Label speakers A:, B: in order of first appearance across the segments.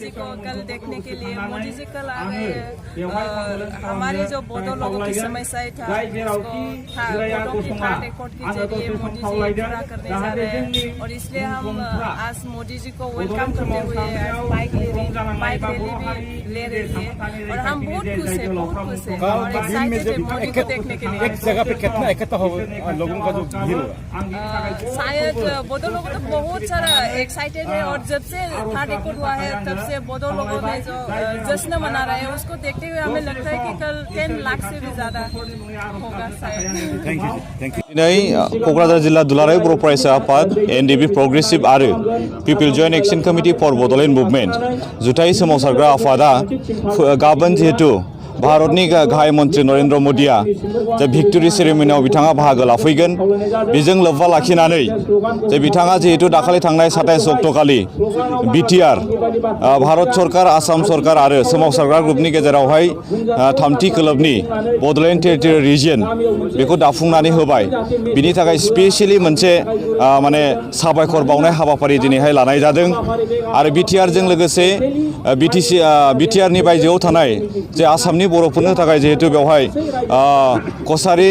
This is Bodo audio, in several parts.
A: जी को कल देखने के लिए। मोदी जी कल आ गए, हमारे जो बोडो लोगों की समस्याएं था उसको बोडो की ट्रैक रिकॉर्ड के जरिए मोदी जी पूरा करने जा रहे हैं और इसलिए हम आज मोदी जी को वेलकम करते हुए बाइक रैली भी ले रही है और हम बहुत खुश हैं और एक्साइटेड है मोदी को देखने के लिए।
B: एक जगह पे कितना इकट्ठा हो लोगों का जो भीड़ होगा?
A: शायद बोडो लोग तो बहुत सारा एक्साइटेड है और जब से थार्ड रिकॉर्ड हुआ है तब से बोडो लोगों ने जो जश्न मना रहे हैं उसको देखते हुए हमें लगता है कि कल 10 लाख से भी ज्यादा होगा शायद।
B: Thank you.
C: दिनै क'क्राझार जिल्ला दुलाराय बर' फरायसा आफाद एनडिबि प्रग्रेसिभ आरो people joint action committee for Bodoland movement जुथाइ सोमावसारग्रा आफादा गाबोन जिहेतु भारतनि गाहाय मन्त्रि नरेन्द्र मोदिया जे भिक्टरि सेरेमनियाव बिथाङा बाहागो लाफैगोन बेजों लोब्बा लाखिनानै जे बिथाङा जिहेतु दाखालि थांनाय 27 अक्ट'खालि बिटिआर भारत सरकार आसाम सरकार आरो सोमावसारग्रा ग्रुपनि गेजेरावहाय थामथि खोलोबनि बड'लेण्ड टेरिटरियेल रिजियन बेखौ दाफुंनानै होबाय। बिनि थाखाय स्पेसियेलि मोनसे माने साबायखर बावनाय हाबाफारि दिनैहाय लानाय जादों आरो बिटिआरजों लोगोसे बिटिआरनि बायजोआव थानाय जे आसामनि बर'फोरनो थाखाय जिहेतु बेवहाय कसारि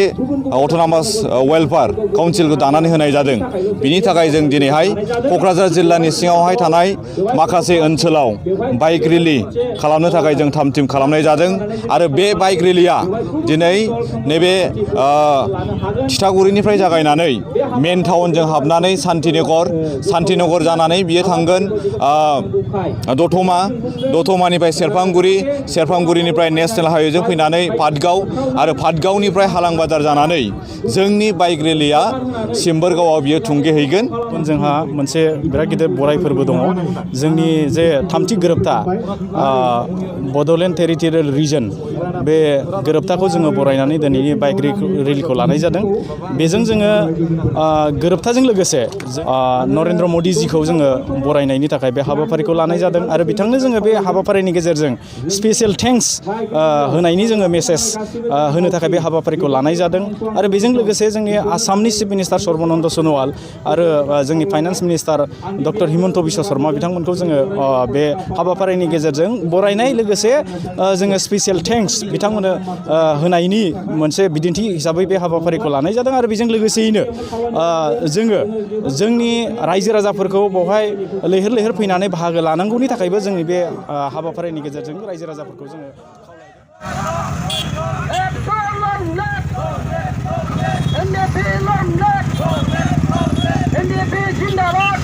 C: अट'नमास वेलफेयार काउन्सिलखौ दानानै होनाय जादों। बिनि थाखाय जों दिनैहाय क'क्राझार जिल्लानि सिङावहाय थानाय माखासे ओनसोलाव बाइक रेलि खालामनो थाखाय जों थाम थिम खालामनाय जादों आरो बे बाइक रेलिया दिनै नैबे थिथागुरिनिफ्राय जागायनानै मेन टाउनजों हाबनानै सान्तिनगर जानानै बियो थांगोन दतमानिफ्राय सेरफांगुरिनिफ्राय नेशनेल हाइवेजों फैनानै पाटगाव आरो पाटगावनिफ्राय हालां बाजार जानानै जोंनि बाइक रेलिया सिम्बोरगावआव बियो थुंगेहैगोन।
B: जोंहा मोनसे बिराद गिदिर बराय फोरबो दङ। जोंनि जे थामथि गोरोबथा बड'लेण्ड टेरिटरियेल रिजन बे गोरोबथाखौ जोङो बरायनानै दिनैनि बाइक रेलिखौ लानाय जादों। बेजों जोङो गोरोबथाजों लोगोसे नरेन्द्र मदिजिखौ जोङो बरायनायनि थाखाय बे हाबाफारिखौ लानाय जादों आरो बिथांनो जोङो बे हाबाफारिनि गेजेरजों स्पेसियेल थेंक्स होनायनि जोङो मेसेज होनो थाखाय बे हाबाफारिखौ लानाय जादों आरो बेजों लोगोसे जोंनि आसामनि चिफ मिनिस्टार सर्बानन्द सन'वाल आरो जोंनि finance minister doctor Himanta Biswa Sharma बिथांमोनखौ जोङो बे हाबाफारिनि गेजेरजों बरायनाय लोगोसे जोङो स्पेसियेल थेंक्स बिथांमोननो होनायनि मोनसे बिदिन्थि हिसाबै बे हाबाफारिखौ लानाय जादों आरो बेजों लोगोसेयैनो जोङो जोंनि रायजो राजाफोरखौ बेवहाय लैहोर लैहोर फैनानै बाहागो लानांगौनि थाखायबो जोंनि बे हाबाफारिनि गेजेरजों रायजो राजाफोरखौ जोङो
D: NBnN जिंदाबाद